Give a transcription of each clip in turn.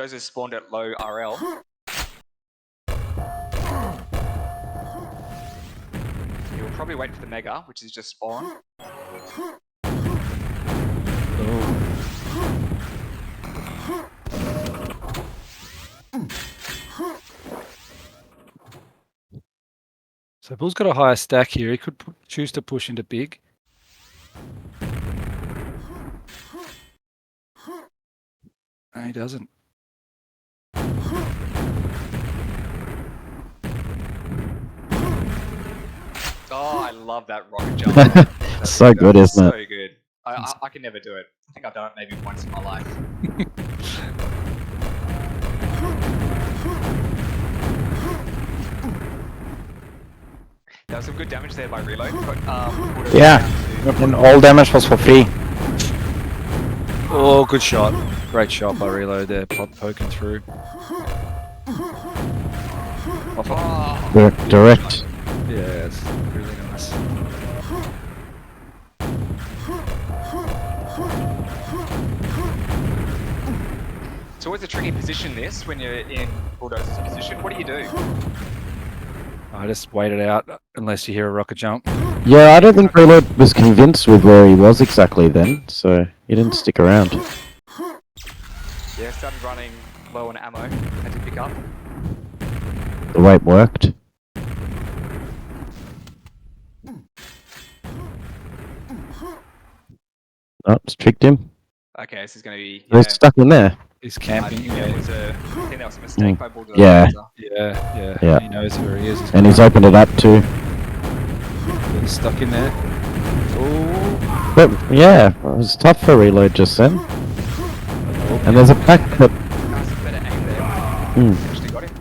Bulldozers spawned at low RL. You'll probably wait for the Mega, which is just spawn. So Bull's got a higher stack here. He could choose to push into big. No, he doesn't. Oh, I love that rocket jump. So good, isn't it? So good. I can never do it. I think I've done it maybe once in my life. There was some good damage there by reload. But, Yeah, and all damage was for free. Oh, good shot. Great shot by reload there, poking through. Oh, Direct. Yeah, it's really nice. it's always a tricky position this, when you're in Bulldozer's position. What do you do? I just waited out unless you hear a rocket jump. Yeah, I don't think Reload was convinced with where he was exactly then, so he didn't stick around. Yeah, started running low on ammo. Had to pick up. The wait worked. Oh, it's tricked him. Okay, this is going to be... He's stuck in there. He's camping. I think that was a mistake by Bulldozer. Yeah. He knows where he is. And he's opened it up too. He's stuck in there. Oh. But yeah, it was tough for Reload just then. And there's a pack that... That's a better aim there. Actually got him.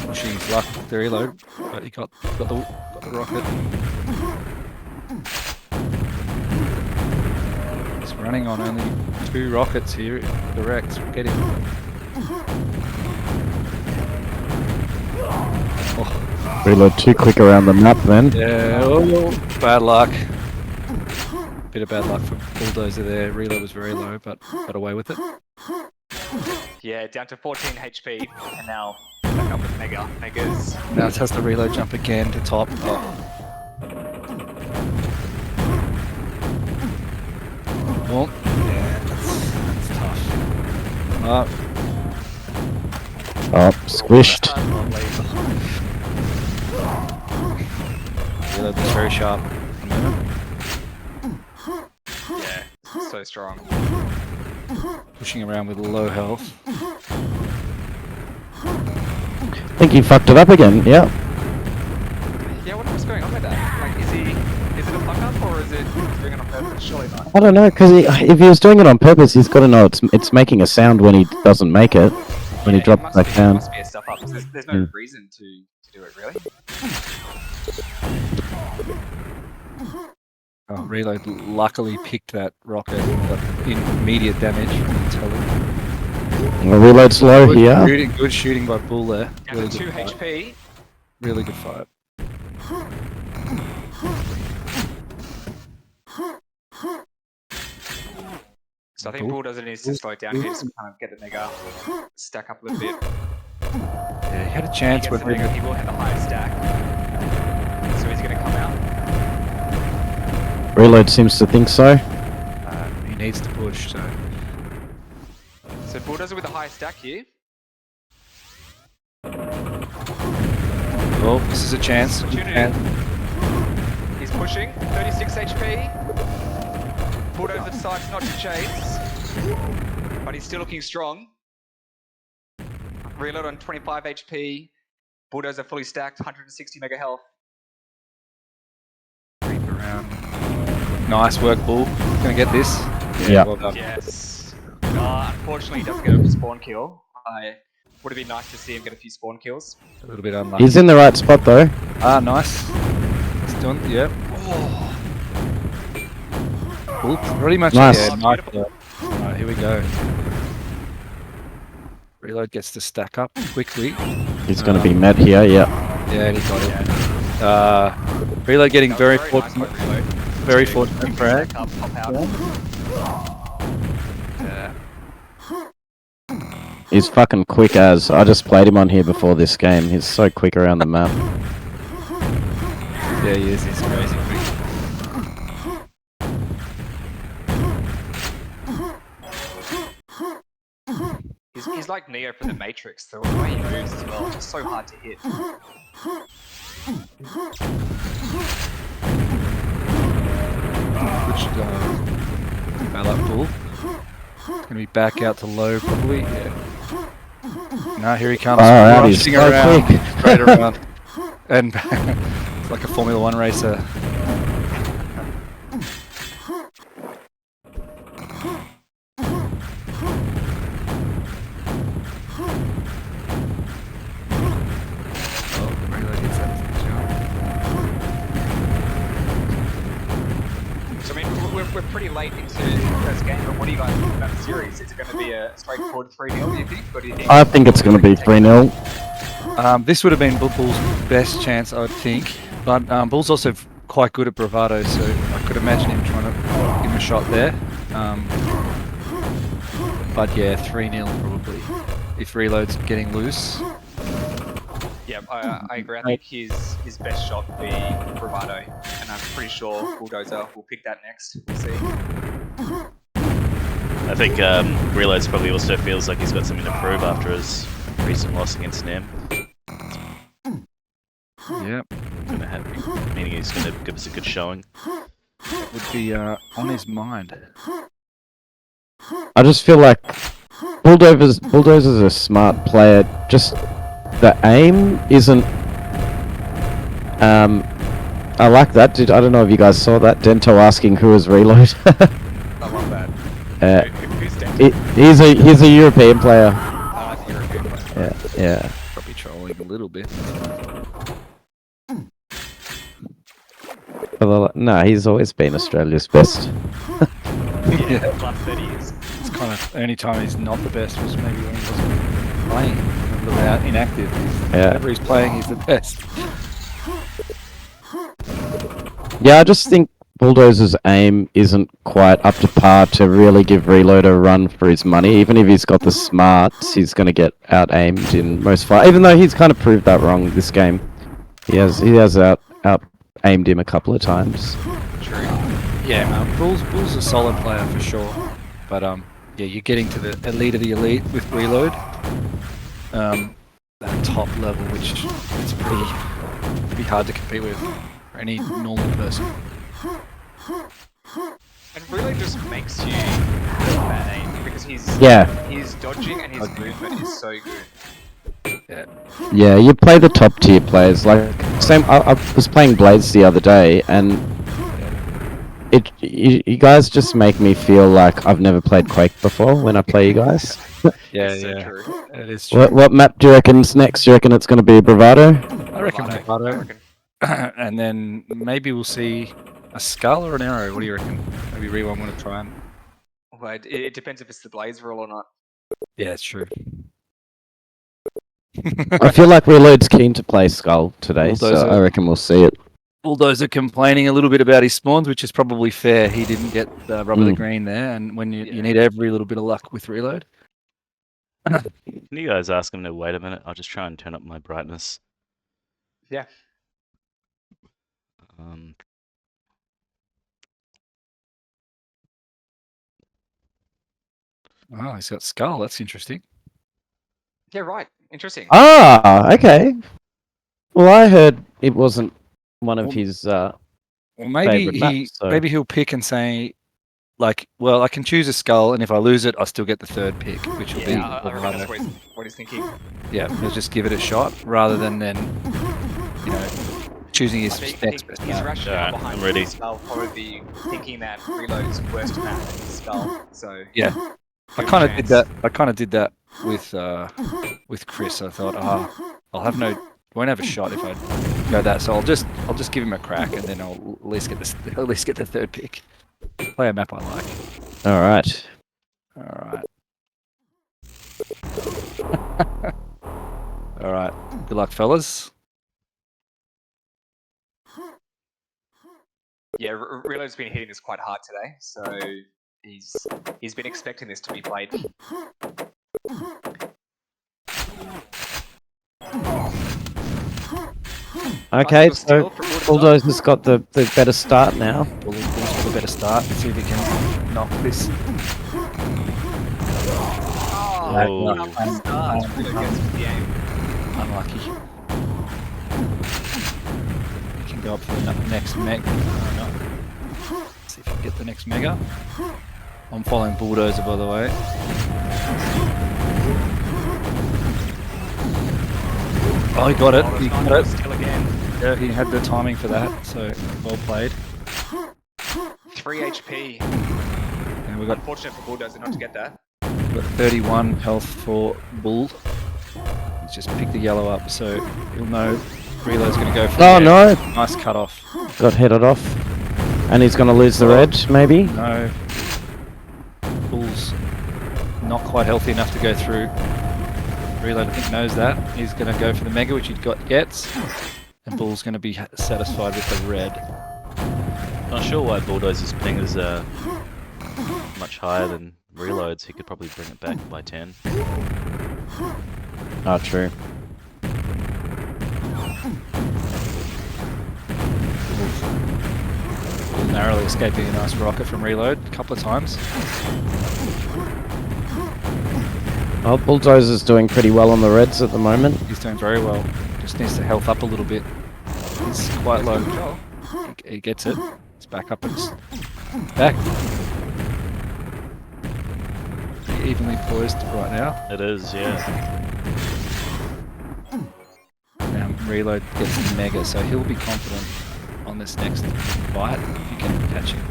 Pushing his luck with the reload, but he got the rocket. He's running on only 2 rockets here. Direct, get him. Oh. Reload too quick around the map then. Yeah, oh, bad luck. Bit of bad luck for Bulldozer there. Reload was very low, but got away with it. Yeah, down to 14 HP, and now back up with Megas. Now it has the reload jump again to top. Oh. Well, yeah, that's tough. Oh, squished. Reload was very sharp at the moment. Yeah, so strong. Pushing around with low health. I think he fucked it up again, yeah. Yeah, what's going on with that? Like, is it a fuck up, or is it doing it on purpose? Surely not. I don't know, because if he was doing it on purpose, he's got to know it's making a sound when he doesn't make it, when he drops back down. It must be a stuff up. There's no reason to do it, really. Oh, reload luckily picked that rocket, got immediate damage from the telly. Well, Reload slow here. Good shooting by Bull there. Down Really to 2 good fight. HP. Really good fight. So I think Bulldozer needs to slow it down here, just kind of get the Mega stack up a little bit. Yeah, he had a chance He with gets the Mega, he will have a higher stack. So he's going to come out. Reload seems to think so. he needs to push, so. So Bulldozer with a higher stack here. Well, this is a chance. Opportunity. He's pushing, 36 HP. Bulldozer decides not to chase, but he's still looking strong. Reload on 25 HP. Bulldozer fully stacked, 160 mega health. Creep around. Nice work, Bull. Gonna get this. Yeah. Well done. Yes. Unfortunately, he doesn't get a spawn kill. Would have been nice to see him get a few spawn kills. A little bit unlucky. He's in the right spot though. Ah, nice. He's doing, yep. Oh. Bull, pretty much. Nice. Yeah, nice. Alright, here we go. Reload gets to stack up quickly. He's going to be met here, yeah. Yeah, he got it. Reload getting very fortunate. Nice Very fortunate frag. Pop out. Yeah. He's fucking quick as. I just played him on here before this game. He's so quick around the map. Yeah, he is. He's crazy quick. He's like Neo from the Matrix. The way he moves as well, just so hard to hit. Which bad luck bull. Gonna be back out to low probably. Yeah. Now here he comes. Oh, he's rushing so around, quick. straight around, and it's like a Formula One racer. Oh, reload hits that jump. So I mean, we're pretty late into the first game, but what do you guys think about the series? Is it going to be a straightforward 3-0, do you think? Or do you think I think it's going to be 3-0. This would have been Bull's best chance, I would think. But Bull's also quite good at bravado, so I could imagine him trying to give him a shot there. But yeah, 3-0 probably. If Reload's getting loose. Yeah, I agree. I think his best shot would be bravado, and I'm pretty sure Bulldozer will pick that next. We'll see. I think Reloads probably also feels like he's got something to prove after his recent loss against NEM. Yep, Meaning he's going to give us a good showing. would be on his mind. I just feel like Bulldozer's a smart player. Just the aim isn't. I like that. I don't know if you guys saw that. Dento asking who is Reload. I love that. Who's Dent? He's a European player. It's a European player. Yeah. Probably trolling a little bit. No, he's always been Australia's best. Yeah, plus 30 years. It's kind of the only time he's not the best was maybe when he wasn't playing, without inactive. Yeah. Whenever he's playing, he's the best. Yeah, I just think Bulldozer's aim isn't quite up to par to really give Reload a run for his money. Even if he's got the smarts, he's going to get out-aimed in most fights. Even though he's kind of proved that wrong this game. He has out-aimed him a couple of times. True. Yeah, Bull's a solid player for sure. But yeah, you're getting to the elite of the elite with Reload. That top level, which it's pretty hard to compete with for any normal person. And really just makes you bad aim because his dodging and his movement is so good. Yeah, you play the top tier players. Like I was playing Blades the other day, and you guys just make me feel like I've never played Quake before when I play you guys. Yeah, It's so yeah, true. it is true. What map do you reckon's next? Do you reckon it's going to be Bravado? I reckon Bravado. And then maybe we'll see a skull or an arrow. What do you reckon? Maybe Rewan want to try and. Well, it depends if it's the Blaze rule or not. Yeah, it's true. I feel like Reload's keen to play Skull today, so Bulldozer. I reckon we'll see it. Bulldozer complaining a little bit about his spawns, which is probably fair. He didn't get the rubber the green there, and when you need every little bit of luck with Reload. Can you guys ask him to wait a minute? I'll just try and turn up my brightness. Yeah. Oh, he's got skull. That's interesting. Yeah, right. Interesting. Ah, okay. Well, I heard it wasn't one of his. Well, maybe maybe he'll pick and say, like, well, I can choose a skull, and if I lose it, I still get the third pick, which will be. I reckon that's what he's thinking. Yeah, he'll just give it a shot rather than choosing his next best His map. rationale behind I'm ready. his skull probably be thinking that Reload's worst map is his skull. So Yeah, I kind of did that. I kind of did that with Chris. I thought, won't have a shot if I go that. So I'll just give him a crack, and then I'll at least get the third pick. Play a map I like. All right. All right. Good luck, fellas. yeah, Reload's been hitting this quite hard today, so he's been expecting this to be played. Okay, Nice little so steal from Bulldozer. Bulldozer's got the better start now. Bull's got a better start. Let's see if he can knock this. Oh. Really gets the aim. Unlucky. He can go up for the next meg. No. Let's see if he can get the next mega. I'm following Bulldozer, by the way. Oh, he got it. He got it. Steal again. Yeah, he had the timing for that, so well played. 3 HP. And we've got Unfortunate for Bulldozer not to get that. 31 health for Bull. He's just picked the yellow up, so he'll know Reload's going to go for Oh the no! nice cut off. Got headed off. And he's going to lose the red, maybe? No. Bull's not quite healthy enough to go through. Reload, I think, knows that. He's going to go for the mega, which he gets. And Bull's going to be satisfied with the red. Not sure why Bulldozer's ping is much higher than Reload's. He could probably bring it back by 10. Oh, true. Bull narrowly escaping a nice rocket from Reload a couple of times. Well, Bulldozer's doing pretty well on the reds at the moment. He's doing very well. Just needs to health up a little bit. He's quite low. He gets it. It's back up and it's back. Evenly poised right now. It is, yeah. Now Reload gets the mega, so he'll be confident on this next fight if you can catch him.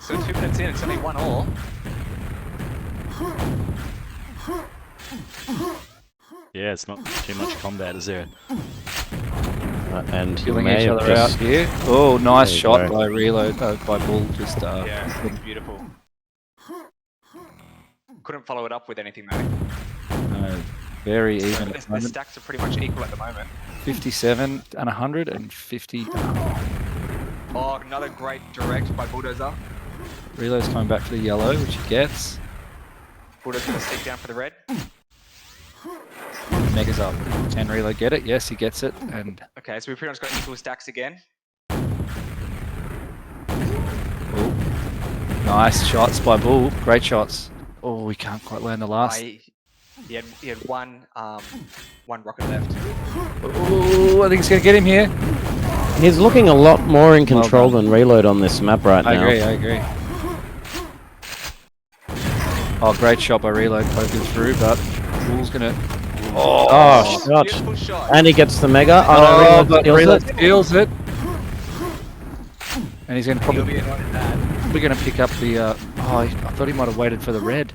So 2 minutes in, it's only 1-all. Yeah, it's not too much combat, is there? And he Killing may each have other out just- here. Oh, nice There you shot go. by Reload, by Bull. Just Yeah, beautiful. Couldn't follow it up with anything though. very So even at the the moment. stacks are pretty much equal at the moment. 57 and 150. Oh, another great direct by Bulldozer. Reload's coming back for the yellow, which he gets. Bulldozer's gonna stick down for the red. Mega's up. Can Reload get it? Yes, he gets it. And Okay, so we've pretty much got equal stacks again. oh, nice shots by Bull. Great shots. Oh, we can't quite land the last. He had one rocket left. Oh, I think he's going to get him here. He's looking a lot more in control done. than Reload on this map right I now. agree. Oh, great shot by Reload, poking through, but Bull's going to... Oh, shot. Beautiful shot. And he gets the mega. Oh, Reload but steals Reload it. steals it. And he's going to He'll probably... be annoyed at that. We're going to pick up the... oh, I thought he might have waited for the red.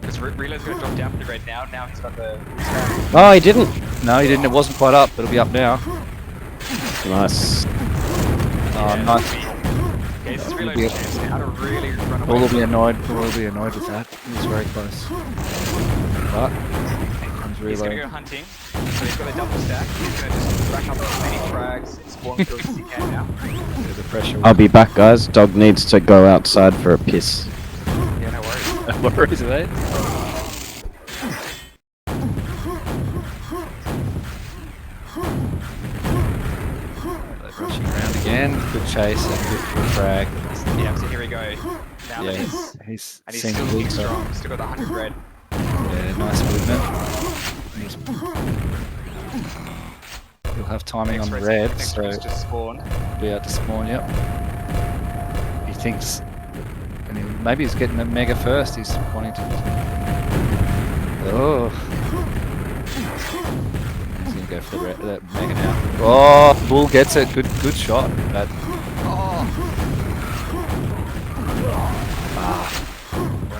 Because Reload's going to drop down for the red now. Now he's got the... Oh, he didn't. No, he didn't. It wasn't quite up. It'll be up now. Nice. Oh, nice. Okay, this is Reload's chance now to really run away. Bull will be annoyed. Bull will be annoyed with that. He's very close. But here comes He's going to go Reload. hunting. So he's got a double stack. He's going to just rack up as many frags and spawn kills as he can now. The pressure. I'll be back, guys. Dog needs to go outside for a piss. Yeah, no worries. No worries, mate. Rushing around again. Good chase and good frag. Yeah, so here we go. Now Yeah, that he's and he's seen still the looking lead, so strong. Still got the 100 red. yeah, nice movement. He'll have timing on the red, Next so one's just spawn. be out to spawn. Yep. He thinks, and maybe he's getting the mega first. He's wanting to. Oh. He's gonna go for the mega now. Oh, Bull gets it. Good shot. But Oh!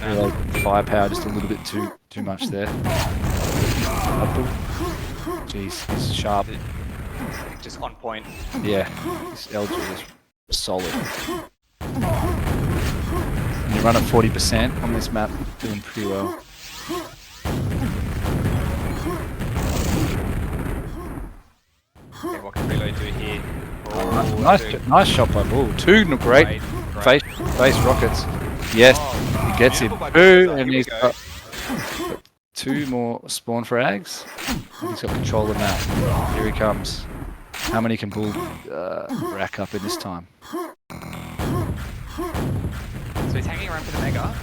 really, firepower just a little bit too much there. Jeez, he's sharp. Just on point. Yeah, his LG is solid. And you run at 40% on this map, doing pretty well. Okay, what can Reload do here? Nice shot by Bull. Two great face rockets. Yes, Oh, he gets him. beautiful by Two, Bulldozer. and Here we he's go. got 2 more spawn frags. And he's got control of that. Here he comes. How many can Bull rack up in this time? So he's hanging around for the mega.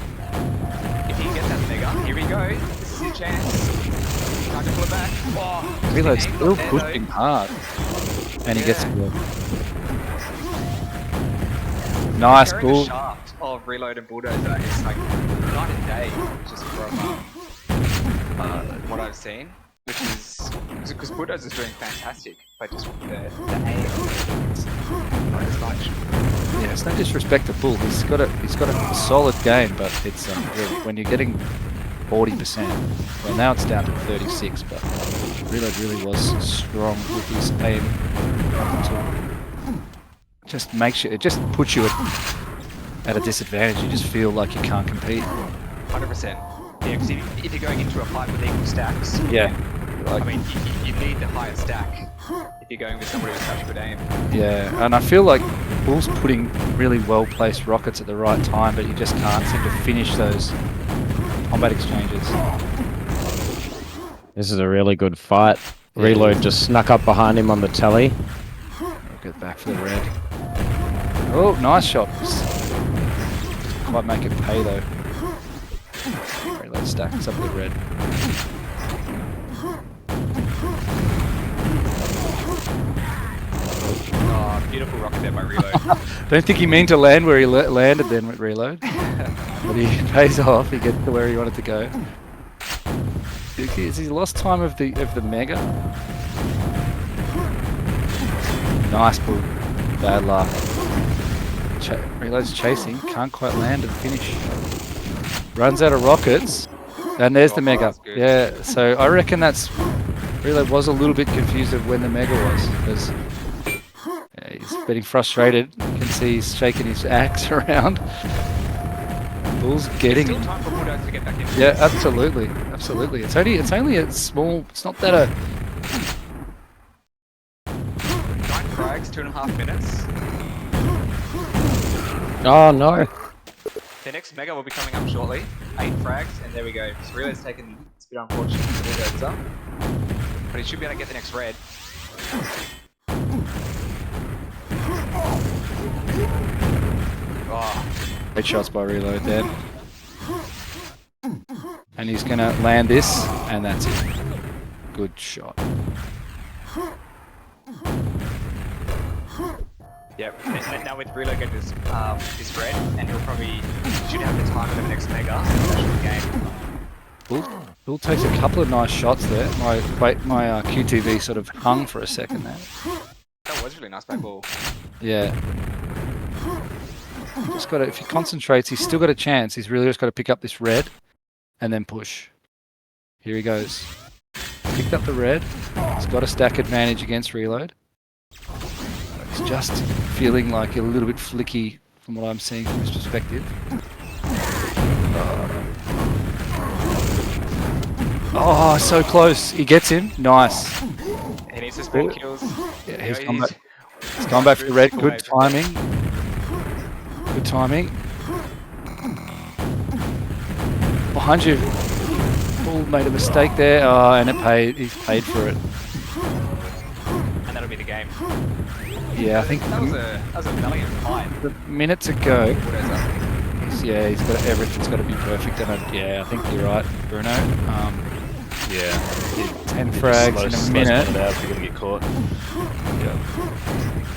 If he can get that mega, here we go. This is his chance. Time to pull it back. Oh, Reload's aimed still up there, pushing hard. And he gets Yeah. nice Comparing Bull. the shaft of Reload and Bulldozer is like night and day, just from what I've seen. Which is because Bulldozer's doing fantastic, but just the aim, not as much. Yeah, it's no disrespect to Bull. He's got a solid game, but it's when you're getting 40%. Well, now it's down to 36, but Reload really was strong with his aim. Just makes you, it just puts you at a disadvantage. You just feel like you can't compete. 100%. Yeah, because if you're going into a fight with equal stacks, Yeah. I mean, you need the higher stack if you're going with somebody with such good aim. Yeah, and I feel like Bull's putting really well-placed rockets at the right time, but you just can't seem to finish those combat exchanges. This is a really good fight. Yeah. Reload just snuck up behind him on the telly. We'll get back for the red. Oh, nice shot. Just quite make it pay though. Reload stacks up the red. Oh, beautiful rocket there by Reload. Don't think he meant to land where he landed then with Reload. But he pays off, he gets to where he wanted to go. Is he lost time of the mega? Nice Bull. Bad luck. Reload's chasing, can't quite land and finish. Runs out of rockets, and there's the mega. That's good. Yeah, so I reckon that's Reload was a little bit confused of when the mega was, because he's getting frustrated. You can see he's shaking his axe around. Bull's getting Still time for Bulldozer to get back in. yeah, absolutely, absolutely. It's only a small. It's not that a 9 frags, 2.5 minutes. Oh no. The next mega will be coming up shortly. 8 frags, and there we go. So Reload's taken. It's a bit unfortunate for Bulldozer, but he should be able to get the next red. Oh, great shots by Reload there. And he's gonna land this, and that's it. Good shot. yeah. Now with Reload getting this red, and he'll probably should have the time of the next mega. That's the game. Bull takes a couple of nice shots there. My QTV sort of hung for a second there. That was really nice by Bull. Yeah. Just got to, if he concentrates, he's still got a chance. He's really just got to pick up this red and then push. Here he goes. Picked up the red. He's got a stack advantage against Reload. He's just feeling like a little bit flicky from what I'm seeing from his perspective. Oh, so close. He gets him. Nice. He needs to spawn kills. Yeah, he's gone back. He's gone back for the red. Good timing. Good timing. Behind you. Bull made a mistake there. Oh, and it paid. He's paid for it. And that'll be the game. Yeah, I think That was a valiant fight. the minute to go. Bulldozer. He's got everything's got to be perfect. And I think you're right, Bruno. Yeah. 10 frags in a minute. Out if you're gonna get caught. Yeah.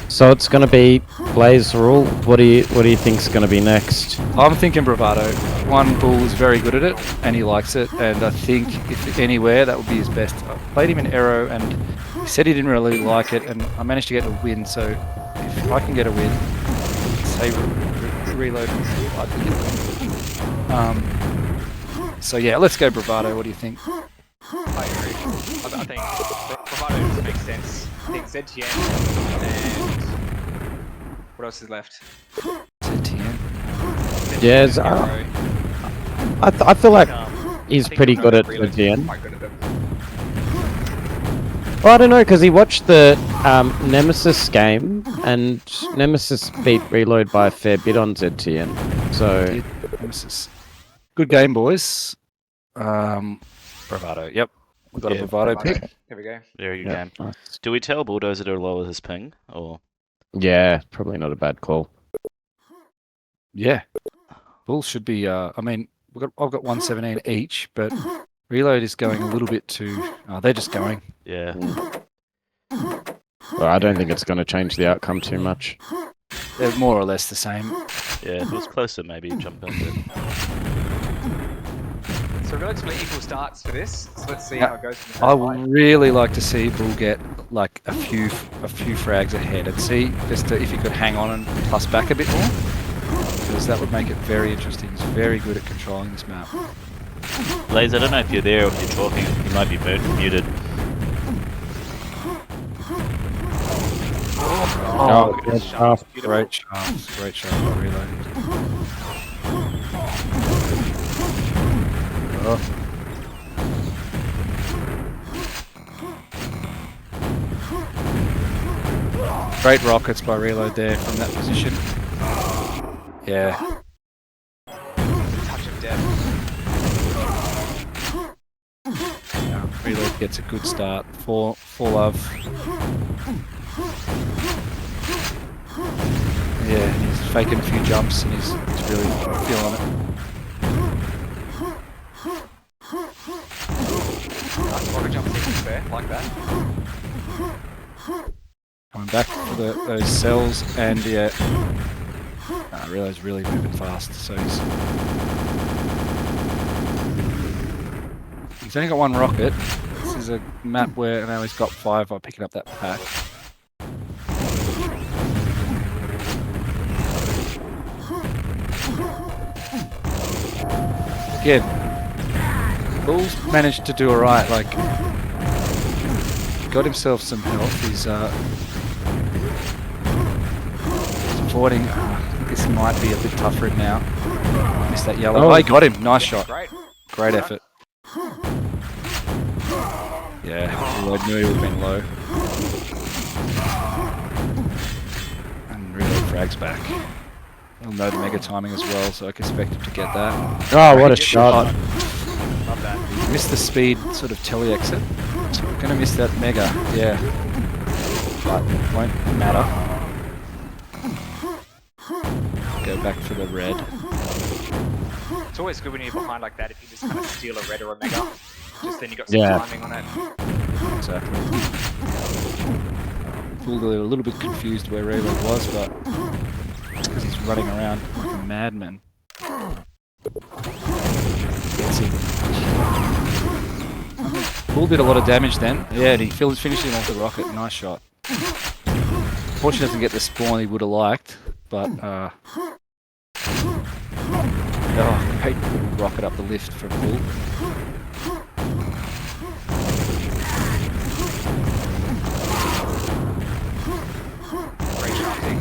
So it's gonna be Blaze rule. What do you think's gonna be next? I'm thinking bravado. One, Bull is very good at it, and he likes it. And I think if anywhere, that would be his best. I played him in Aero, and he said he didn't really like it, and I managed to get a win. So if I can get a win, say Reload, I can get a win. So yeah, let's go bravado. What do you think? I agree. I think Bravado just makes sense. I think ZTN and what else is left? ZTN. Yeah, I feel like he's I think pretty good at Reload's the end. quite good at them. Well, I don't know, because he watched the Nemesis game, and Nemesis beat Reload by a fair bit on ZTN. So Good game, boys. Bravado. Yep. We've got Yeah, a bravado Bravado. pick. Here we go. There you Yeah, go. nice. Do we tell Bulldozer to lower his ping, or Yeah, probably not a bad call. Yeah. Bull should be. I mean, I've got 117 each, but reload is going a little bit too. They're just going. yeah? Well, I don't think it's going to change the outcome too much. They're more or less the same. Yeah, if it was closer, maybe jump in. So relatively equal starts for this. So let's see Yeah. how it goes. I would really like to see Bull get like a few frags ahead and see just if he could hang on and plus back a bit more, because that would make it very interesting. He's very good at controlling this map. Blaze, I don't know if you're there or if you're talking. You might be muted. Oh, good good shot. shot. Beautiful. Great shot by reloading. Oh. Great rockets by reload there from that position. Yeah. Touch of death. Reload gets a good start. Four love. Yeah, he's faking a few jumps and he's really feeling it. Nice rocket jump sequence there, like that. Coming back for those cells and yeah. Reload's really moving fast, so he's only got one rocket. This is a map where now he's got 5 by picking up that pack. Again, Bull's managed to do alright, like got himself some health. He's avoiding. I think this might be a bit tough for him now. Missed that yellow. Oh, he got him. Nice shot. Great effort. Yeah, I knew he would have been low. And really frags back. He'll know the mega timing as well, so I can expect him to get that. Oh, what a shot. Love that. He missed the speed sort of tele exit. We're going to miss that mega, yeah. But it won't matter. Go back for the red. It's always good when you're behind like that if you just kind of steal a red or a mega. Just then you got some Yeah. timing on it. Exactly. Pulled a little bit confused where Reload was, but it's because he's running around like a madman. Gets him. Bull did a lot of damage then. Yeah, and he finished him off the rocket. Nice shot. Fortunately doesn't get the spawn he would have liked, but great little rocket up the lift from Bull. Great shooting.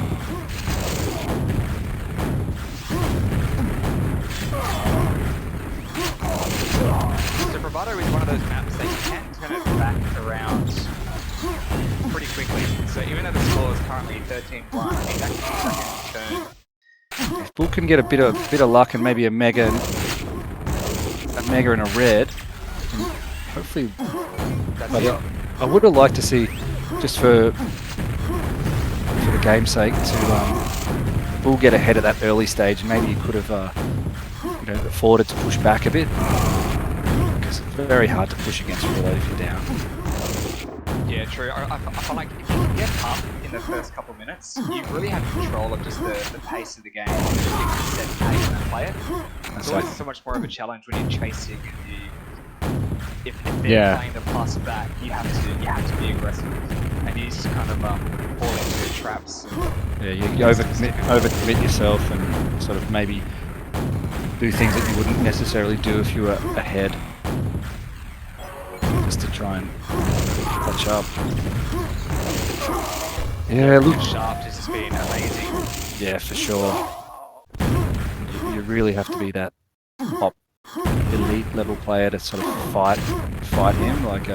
So Bravado is one of those maps that you can turn it back around pretty quickly. So even though the score is currently 13-1, I mean that can turn. If Bull can get a bit of luck and maybe a mega and a red, and hopefully. That's But it. I would have liked to see, just for the game's sake, to Bull get ahead at that early stage, and maybe he could have, afforded to push back a bit, because it's very hard to push against Reload if you're down. Yeah, true. I feel like if you can get up in the first couple of minutes, you really have control of just the pace of the game. You can set the pace and play it. It's always so much more of a challenge when you're chasing and if they're playing the plus back, you have to be aggressive, and you just kind of fall into traps. Yeah, you overcommit yourself and sort of maybe do things that you wouldn't necessarily do if you were ahead, just to try and catch up. Yeah, look. Sharp has just been amazing. Yeah, for sure. You really have to be that top elite level player to sort of fight him. Like you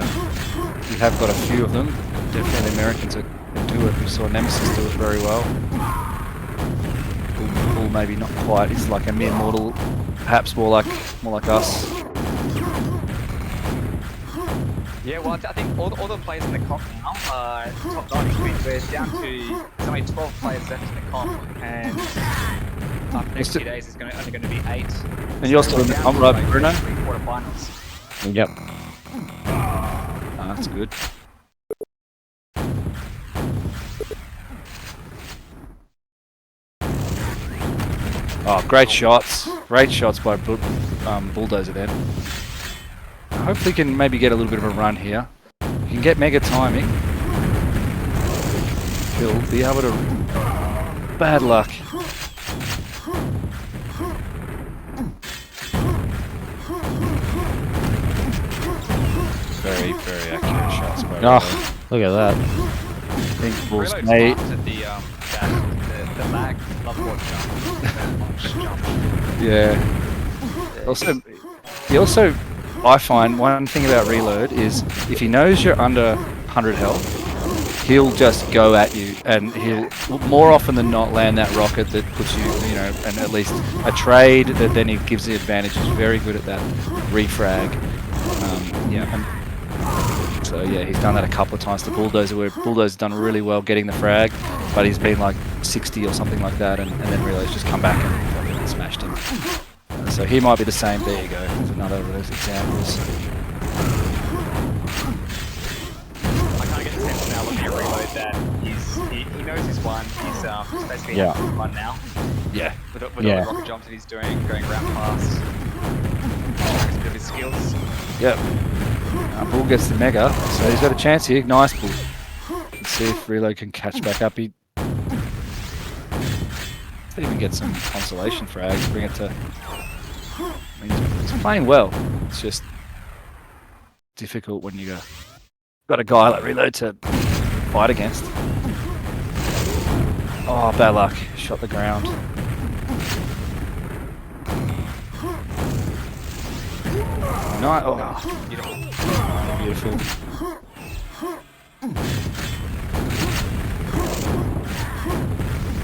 have got a few of them. Definitely Americans that do it. We saw Nemesis do it very well. Bull maybe not quite. He's like a mere mortal, perhaps more like us. Yeah, well, I think all the players in the comp now are top notch. We're down to there's only 12 players left in the comp, and after the next 2 days, there's only going to be 8. And you're still in the comp, right, Bruno? Quarterfinals. Yep. That's good. Oh, great shots. Great shots by Bulldozer then. Hopefully can maybe get a little bit of a run here. You can get mega timing. He'll be able to... Bad luck. Very, very accurate shots by Oh, Reload. look at that. I think Bull's Reload's mate. fast at the lag love jump. Yeah. Also, I find one thing about Reload is if he knows you're under 100 health, he'll just go at you, and he'll more often than not land that rocket that puts you, and at least a trade that then he gives the advantage. He's very good at that refrag. So yeah, he's done that a couple of times to Bulldozer, where Bulldozer's done really well getting the frag, but he's been like 60 or something like that, and then Reload's just come back and smashed him. So he might be the same. There you go. There's another of those examples. I kind of get the sense now looking at Reload that he knows he's won. He's basically having fun now. Yeah. With all the rocket jumps that he's doing, going around fast. Showing a bit of his skills. Yep. Bull gets the mega, so he's got a chance here. Nice Bull. Let's see if Reload can catch back up. He even get some consolation frags, bring it to... I mean, he's playing well. It's just difficult when you got a guy like Reload to fight against. Oh, bad luck. Shot the ground. Nice. Oh, beautiful.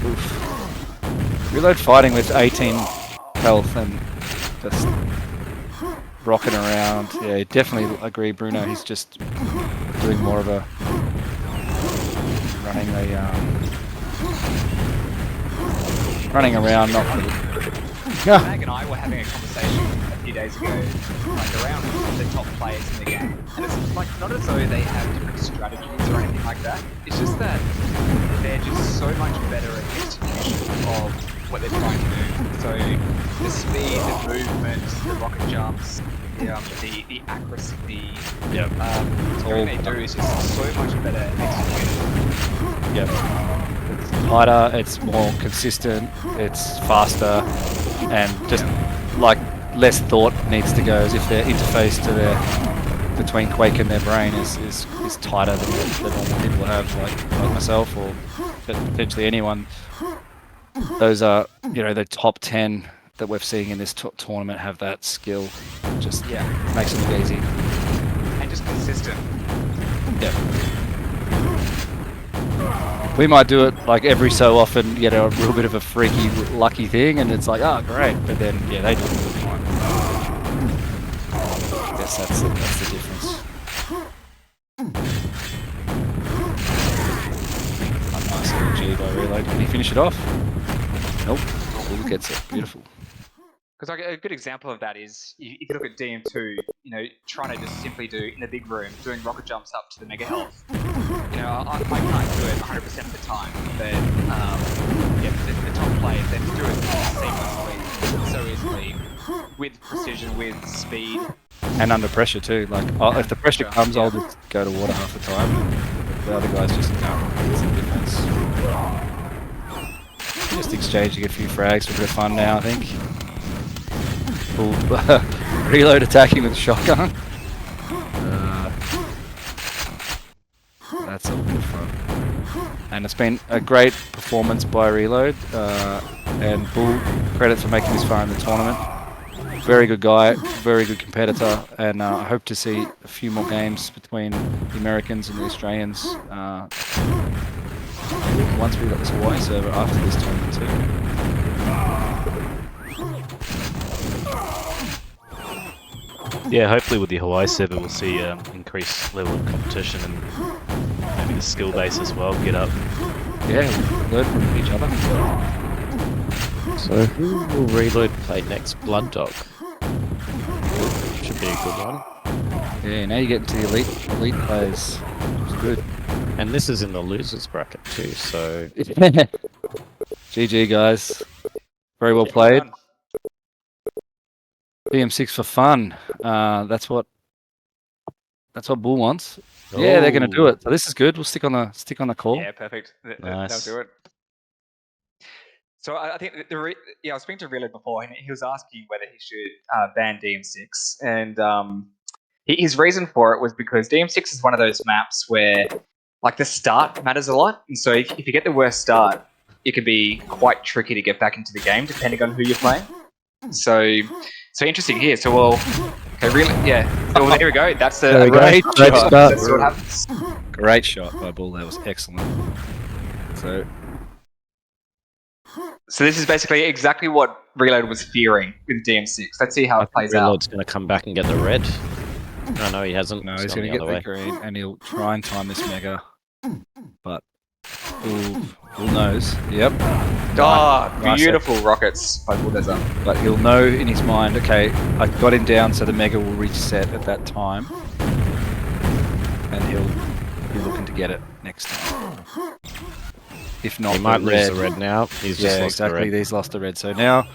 Oof. Reload fighting with 18 health and just rocking around. Yeah, definitely agree, Bruno. He's just doing more of a running around, not really. Mag and I were having a conversation a few days ago, like around the top players in the game, and it's like not as though they have different strategies or anything like that. It's just that they're just so much better at execution of what they're trying to do. So the speed, the movement, the rocket jumps, the accuracy, everything they do is just so much better executed. Yep. It's tighter, it's more consistent, it's faster, and just like less thought needs to go, as if their interface to between Quake and their brain is tighter than normal people have, like myself or potentially anyone. Those are, the top 10 that we're seeing in this tournament have that skill. Just makes it look easy. And just consistent. Yeah. We might do it like every so often, get a real bit of a freaky, lucky thing, and it's like, oh, great. But then, they do it all the time. I guess that's the difference. A nice little G by Reload. Can he finish it off? Nope. Bull gets it. Beautiful. Because like a good example of that is you can look at DM2, trying to just simply do in the big room, doing rocket jumps up to the mega health. I can't do it 100% of the time, but the top players they just do it seamlessly, so easily, with precision, with speed, and under pressure too. Like if the pressure comes, I'll just go to water half the time, and the other guys just can't. It's a difference. Just exchanging a few frags for a bit of fun now, I think. Reload attacking with shotgun. That's all good fun. And it's been a great performance by Reload. And Bull, credit for making this far in the tournament. Very good guy, very good competitor, and I hope to see a few more games between the Americans and the Australians once we've got this Hawaii server after this tournament too. Yeah, hopefully with the Hawaii server we'll see increased level of competition and maybe the skill base as well get up. Yeah, learn from each other. So who will Reload play next? Blood Dog. Should be a good one. Yeah, now you get into the elite players. It's good. And this is in the losers bracket too, so GG guys. Very well played. BM6 for fun. That's what Bull wants. Yeah, they're gonna do it. So this is good. We'll stick on the call. Yeah, perfect. Nice. They'll do it. So I think I was speaking to Reload before, and he was asking whether he should ban DM6, and his reason for it was because DM6 is one of those maps where like the start matters a lot, and so if you get the worst start, it can be quite tricky to get back into the game depending on who you're playing. So interesting here. So okay, really, yeah. Well, there we go. That's a Great shot. start. That's what happens. Great shot by Bull. That was excellent. So this is basically exactly what Reload was fearing with DM6. Let's see how it plays out. Reload's going to come back and get the red. No, he hasn't. No, he's going to get the green, and he'll try and time this mega. But Bull knows. Yep. Oh, Nice. beautiful rockets by Bulldozer. But he'll know in his mind, okay, I got him down so the mega will reset at that time. And he'll be looking to get it next time. If not, he might the lose the red now. He's just lost exactly. the red. He's lost the red. So now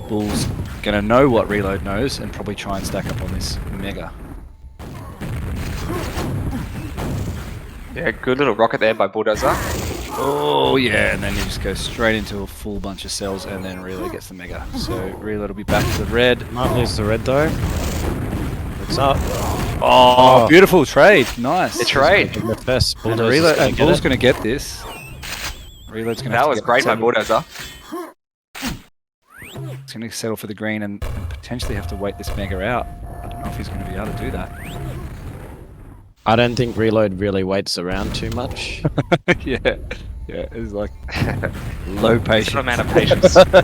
Bull's going to know what Reload knows and probably try and stack up on this mega. Yeah, good little rocket there by Bulldozer. Oh yeah, and then he just goes straight into a full bunch of cells and then Reload gets the mega. So Reload will be back to the red. Might lose the red though. What's up? Oh, beautiful trade. Nice. The trade. The first And Bulldozer's Bull's going to get this. Reload's going to That was great by Bulldozer. He's going to settle for the green and potentially have to wait this mega out. I don't know if he's going to be able to do that. I don't think Reload really waits around too much. Yeah, it's like low patience. Some amount of patience. It's all right.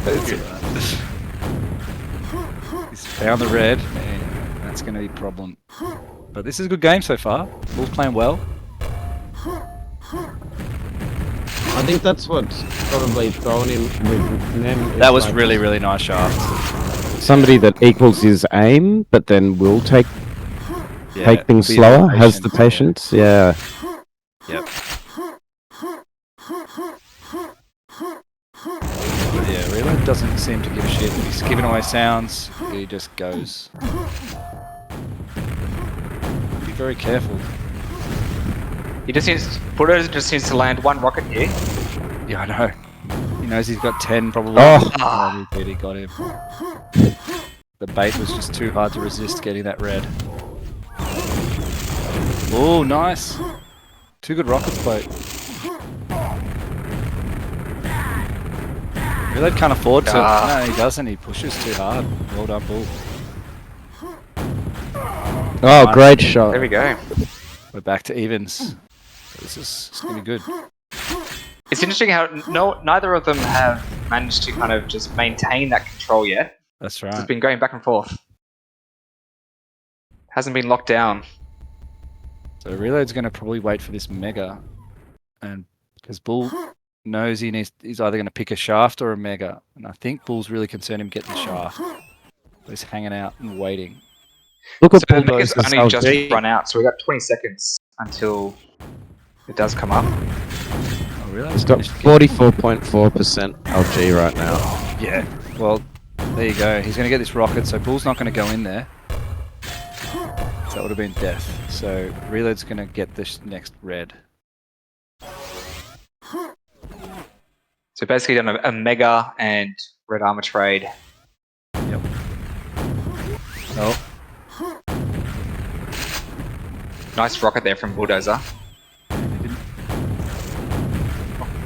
He's found the red, and that's going to be a problem. But this is a good game so far. Bull's playing well. I think that's what's probably thrown him with them. That was really, really nice shaft. Somebody that equals his aim, but then will take things be slower, patient, has the patience. Yeah. Yep. But yeah, Reload doesn't seem to give a shit. If he's giving away sounds, he just goes. Be very careful. Bulldozer just needs to land one rocket here. Yeah, I know. He knows he's got 10 probably. Ah. Oh, he got him. The bait was just too hard to resist getting that red. Oh, nice. Two good rockets, boat. Reload can't afford to. No, he doesn't. He pushes too hard. Well done, Bull. Oh, great shot. There we go. We're back to evens. This is going to be good. It's interesting how neither of them have managed to kind of just maintain that control yet. That's It's right. been going back and forth. Hasn't been locked down. So Reload's going to probably wait for this mega, and because Bull knows he's either going to pick a shaft or a mega, and I think Bull's really concerned him getting the shaft. He's hanging out and waiting. Look at So the mega's Bulldozer's only just LG. run out, so we've got 20 seconds until it does come up. Oh, really? He's got 44.4% LG right now. Yeah. Well, there you go. He's going to get this rocket, so Bull's not going to go in there. So that would have been death. So Reload's going to get this next red. So basically done a mega and red armor trade. Yep. Oh, Nice rocket there from Bulldozer.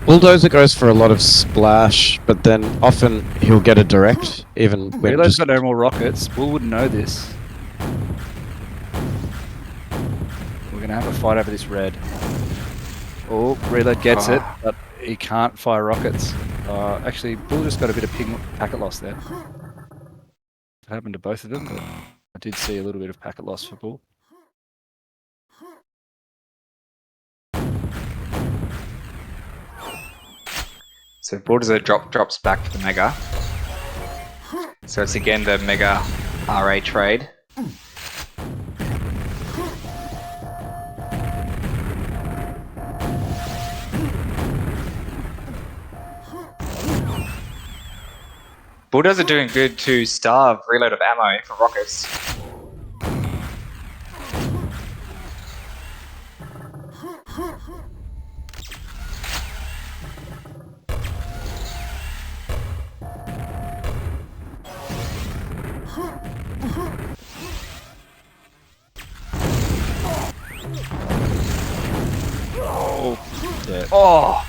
Bulldozer goes for a lot of splash, but then often he'll get a direct, even when Reload's just... got no more rockets. Bull wouldn't know this. We're going to have a fight over this red. Oh, Reload gets it, but he can't fire rockets. Actually, Bull just got a bit of packet loss there. It happened to both of them, but I did see a little bit of packet loss for Bull. So Bulldozer drops back for the Mega. So it's again the Mega RA trade. Bulldozer doing good to starve reload of ammo for rockets. Yeah. Oh!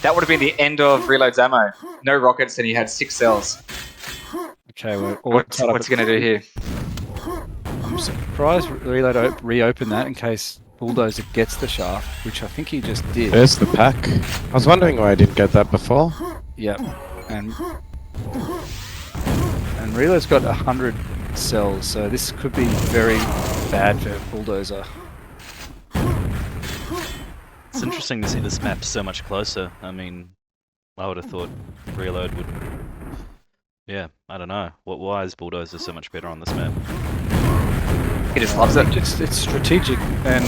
That would have been the end of Reload's ammo. No rockets and he had 6 cells. Okay, What's he going to do here? I'm surprised Reload reopened that in case Bulldozer gets the shaft, which I think he just did. There's the pack. I was wondering why I didn't get that before. Yep. And Reload's got 100 cells, so this could be very bad for Bulldozer. It's interesting to see this map so much closer. I mean, I would have thought Reload would... Yeah, I don't know. Why is Bulldozer so much better on this map? He just loves it. It's strategic, and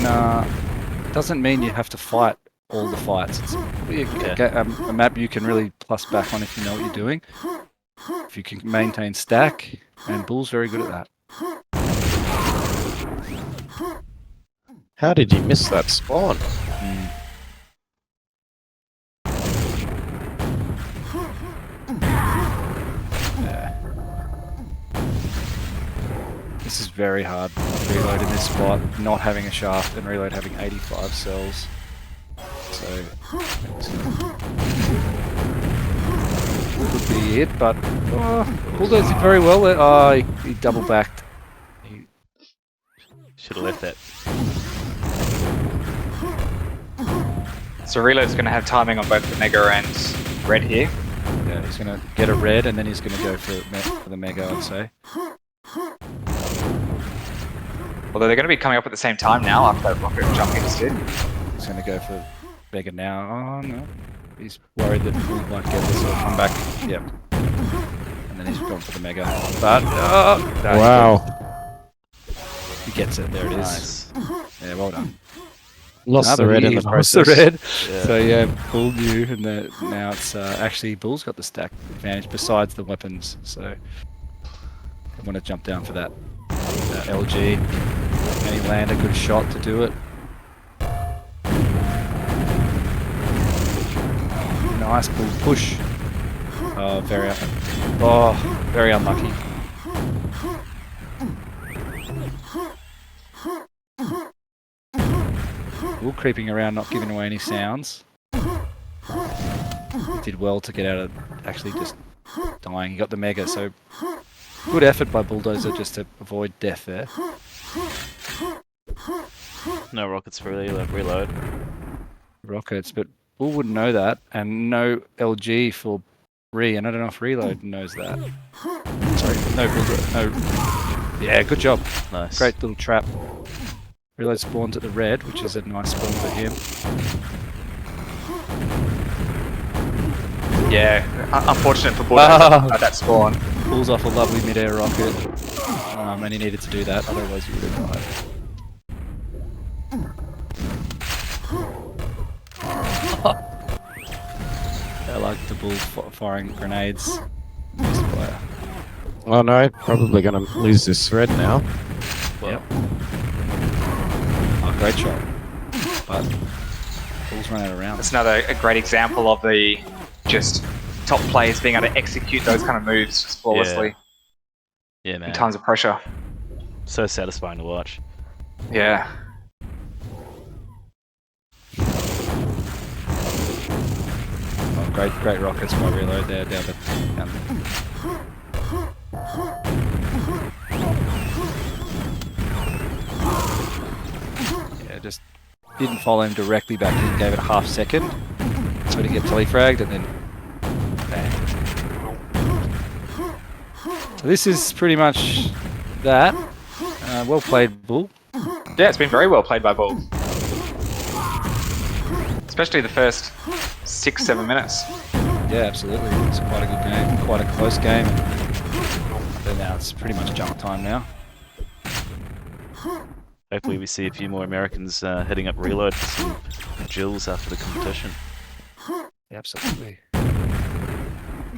it doesn't mean you have to fight all the fights. It's a map you can really plus back on if you know what you're doing. If you can maintain stack, and Bull's very good at that. How did you miss that spawn? This is very hard. Reload in this spot, not having a shaft, and Reload having 85 cells. So could be it, but Bulldozer did very well there. Oh, he double backed. He should have left that. So Reload's going to have timing on both the Mega and Red here. Yeah, he's going to get a red, and then he's going to go for the Mega, I'd say. Although they're going to be coming up at the same time now after that rocket jump he just did. He's going to go for Mega now. Oh no. He's worried that Bull might get this or come back. Yep. And then he's gone for the Mega. But, no, Wow. He gets it. There it is. Nice. Yeah, well done. Lost the red in the Lost process. the red. Yeah. So yeah, Bull knew, and now it's actually Bull's got the stack advantage besides the weapons. So I want to jump down for that LG, and he land a good shot to do it. Nice Bull push. Very unlucky. Bull creeping around, not giving away any sounds. He did well to get out of actually just dying. He got the Mega, so good effort by Bulldozer just to avoid death there. No rockets for Reload. Rockets, but Bull wouldn't know that, and no LG for Re, and I don't know if Reload knows that. Sorry, no. Yeah, good job. Nice. Great little trap. Reload spawns at the red, which is a nice spawn for him. Yeah, unfortunate for Bulldozer at that spawn. Pulls off a lovely mid-air rocket, and he needed to do that, otherwise he would have died. I like the Bull firing grenades. This player. Oh no, probably gonna lose this red now. Yep. Oh, great shot. But Bull's run out of rounds. That's another great example of the just top players being able to execute those kind of moves just flawlessly Yeah, man. in times of pressure. So satisfying to watch. Yeah. Oh, great rockets by Reload there down the. Yeah, just didn't follow him directly back in, gave it a half second. So he get telefragged and then bang. So this is pretty much that. Well played, Bull. Yeah, it's been very well played by Bull. Especially the first 6-7 minutes. Yeah, absolutely. It's quite a good game, quite a close game. But now it's pretty much jump time now. Hopefully we see a few more Americans heading up reload for some Jills after the competition. Yeah, absolutely.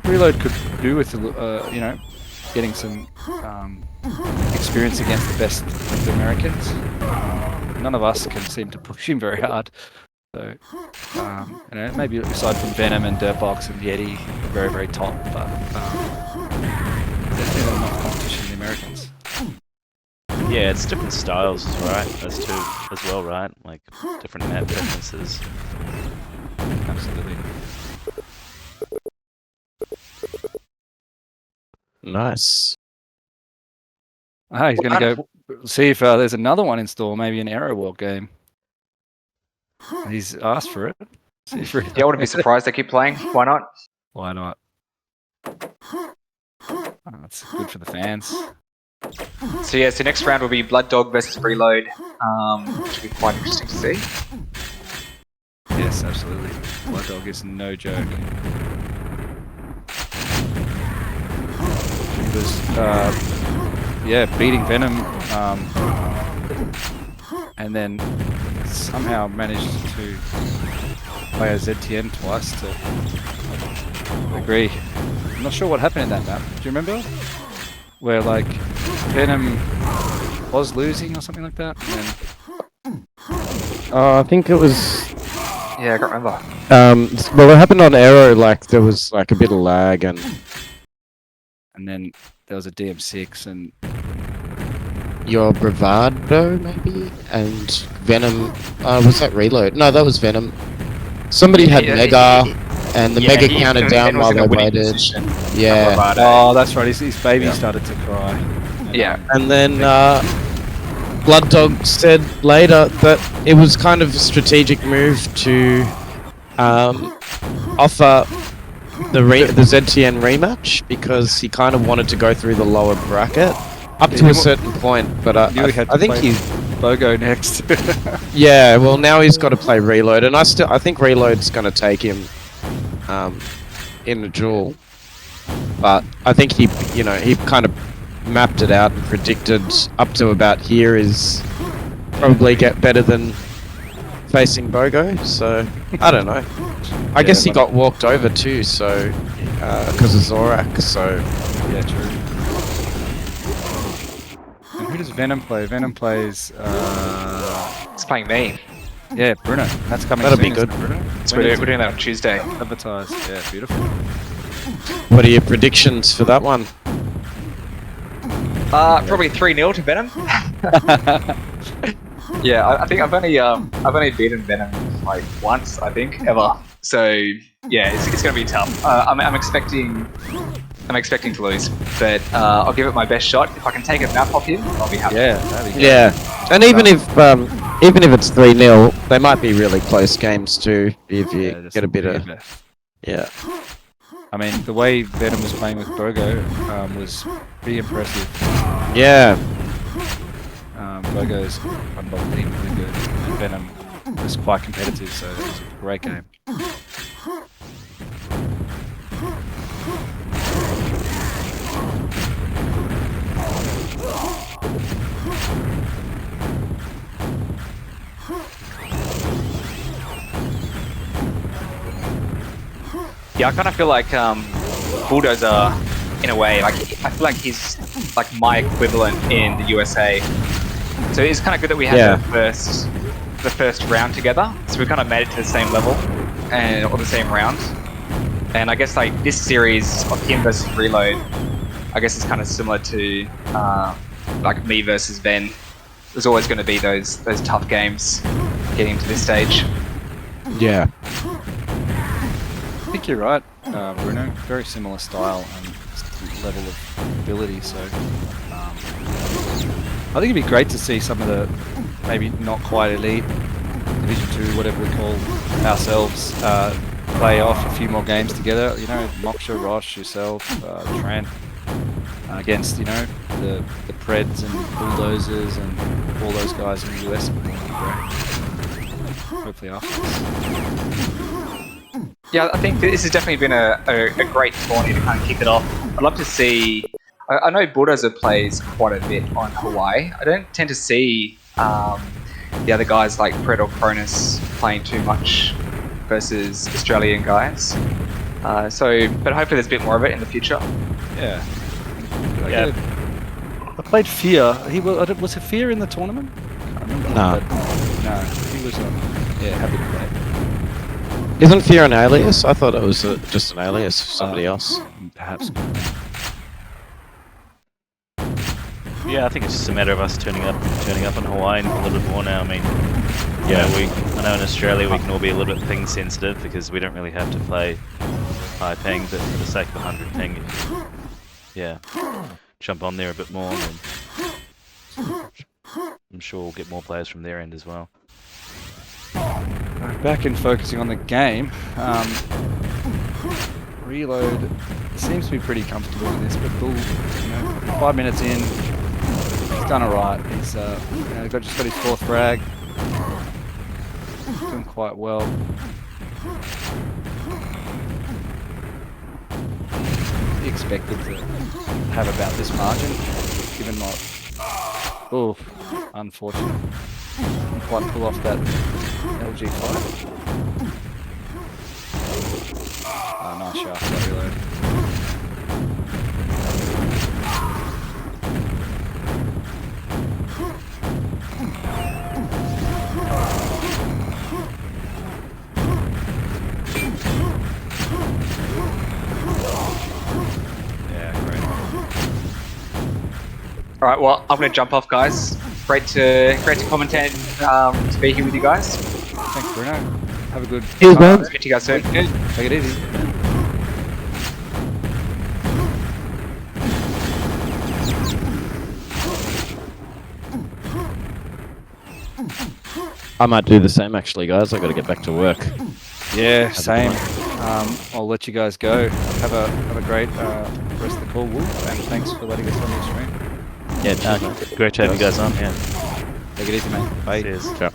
Reload could do with, you know, getting some experience against the best of the Americans. None of us can seem to push him very hard. So, you know, maybe aside from Venom and Dirtbox and Yeti, very, very top, but definitely not competition in the Americans. Yeah, it's different styles, right? As well, right? Like different map differences. Absolutely. Nice. Ah, he's going to go see if there's another one in store, maybe an Aero World game. He's asked for it. See if Yeah, I wouldn't be surprised they keep playing. Why not? Why not? Oh, that's good for the fans. So yeah, so next round will be Blood Dog versus Reload, which will be quite interesting to see. Yes, absolutely. Blood Dog is no joke. He was, yeah, beating Venom, and then somehow managed to play a ZTN twice to agree. I'm not sure what happened in that map. Do you remember? Where like Venom was losing or something like that? And then... I think it was. Yeah, I can't remember. Well, it happened on Aero. Like there was like a bit of lag, and then there was a DM6 and your Bravado maybe, and Venom. Was that Reload? No, that was Venom. Somebody had Mega, and the Mega counted down while they waited. Yeah. Oh, that's right. His baby started to cry. And then Blood Dog said later that it was kind of a strategic move to offer the ZTN rematch because he kind of wanted to go through the lower bracket up to a certain point. But I think he's Bogo next. yeah. Well, now he's got to play Reload, and I think Reload's going to take him in the duel. But I think he kind of mapped it out and predicted up to about here is probably get better than facing Bogo. So I don't know. I guess he got walked over too. So because of Zorak. So yeah, true. And who does Venom play? Venom plays. It's playing me. Yeah, Bruno. That's coming. That'll soon, be good. isn't it, Bruno? We're doing that on Tuesday. Advertised. Yeah, beautiful. what are your predictions for that one? Probably 3-0 to Venom. Yeah, I think I've only beaten Venom like once, I think, ever. So yeah, it's gonna be tough. I'm expecting to lose, but I'll give it my best shot. If I can take a map off him, I'll be happy. Yeah, that'd be good. Yeah, and even if it's 3-0, they might be really close games too. If you get a bit of I mean, the way Venom was playing with Bogo was pretty impressive. Yeah. Bogo's unbelievably good, and Venom was quite competitive, so it was a great game. Yeah, I kind of feel like Bulldozer, in a way, like I feel like he's like my equivalent in the USA. So it's kind of good that we had the first round together. So we kind of made it to the same level or the same round. And I guess like this series of him versus Reload, I guess it's kind of similar to like me versus Ben. There's always going to be those tough games getting to this stage. Yeah. I think you're right, Bruno. Very similar style and level of ability. So I think it'd be great to see some of the maybe not quite elite Division 2, whatever we call ourselves, play off a few more games together. You know, Moksha, Rosh, yourself, Trent, against, you know, the Preds and Bulldozers and all those guys in the US. Hopefully after this. Yeah, I think this has definitely been a great tournament to kind of kick it off. I'd love to see. I know Bulldozer plays quite a bit on Hawaii. I don't tend to see the other guys like Pred or Cronus playing too much versus Australian guys. But hopefully there's a bit more of it in the future. Yeah. Yeah. I played Fear. Was it Fear in the tournament? I can't remember. No. No, he was happy to play. Isn't Fear an alias? I thought it was just an alias for somebody else. Perhaps. Yeah, I think it's just a matter of us turning up on Hawaii a little bit more now. I mean, yeah, I know in Australia we can all be a little bit ping sensitive because we don't really have to play high ping, but for the sake of 100 ping, yeah, jump on there a bit more, and I'm sure we'll get more players from their end as well. Back in focusing on the game, Reload seems to be pretty comfortable with this, but Bull, you know, 5 minutes in, he's done alright. He's just got his 4th frag, doing quite well. He expected to have about this margin, given not. Oh, unfortunate. Didn't quite pull off that LG fight. Oh, nice shaft, that reload. Yeah, great. All right, well, I'm going to jump off, guys. Great to commentate, speaking with you guys. Thanks, Bruno. Have a good. Cheers, man. Speak to you guys soon. Take it easy. I might do the same actually, guys. I got to get back to work. Yeah, same. I'll let you guys go. Have a great rest of the call, Wolf, and thanks for letting us on your stream. Yeah, cheers, man. Great to have you guys on. Yeah. Take it easy, mate. Bye. Cheers. Ciao.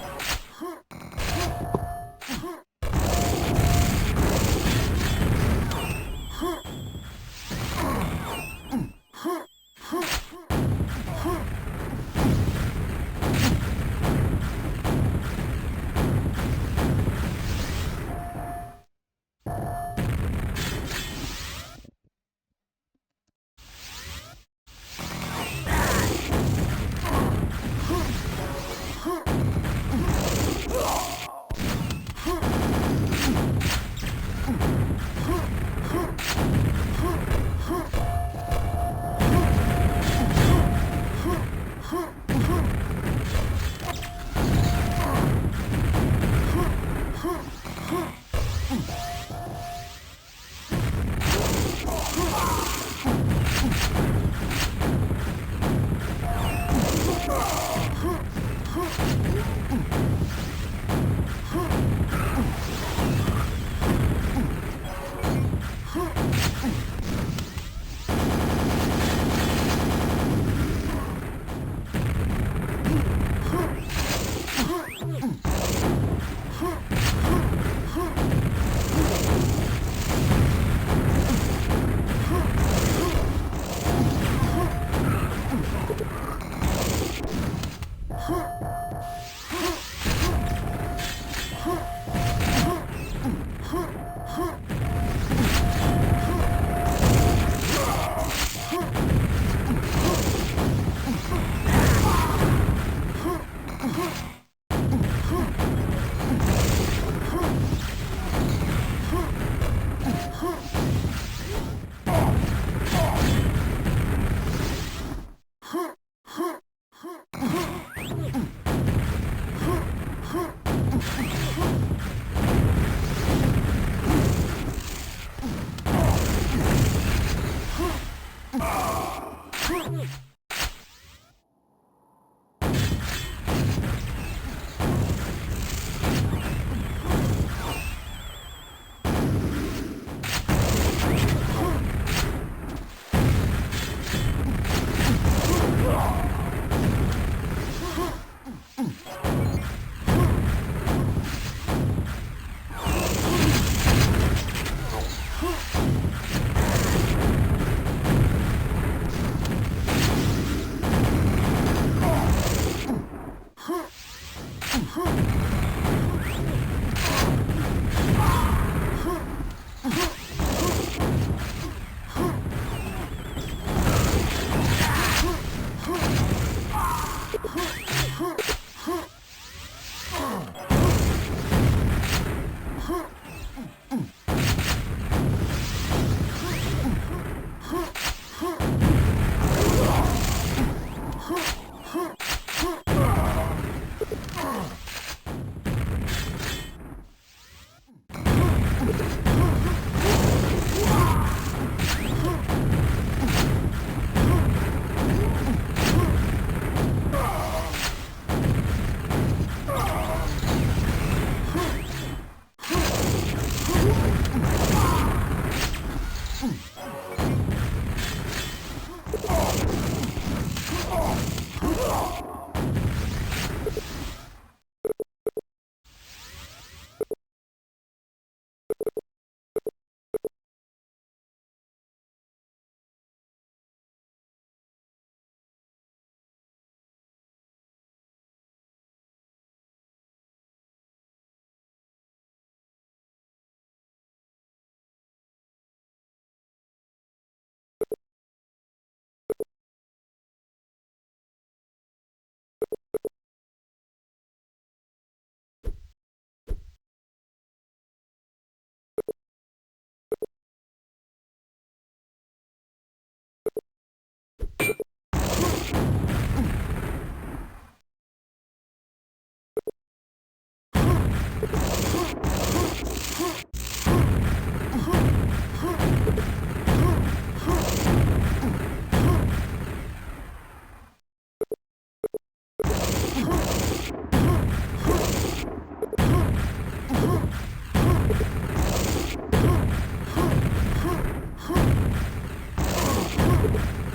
Bye.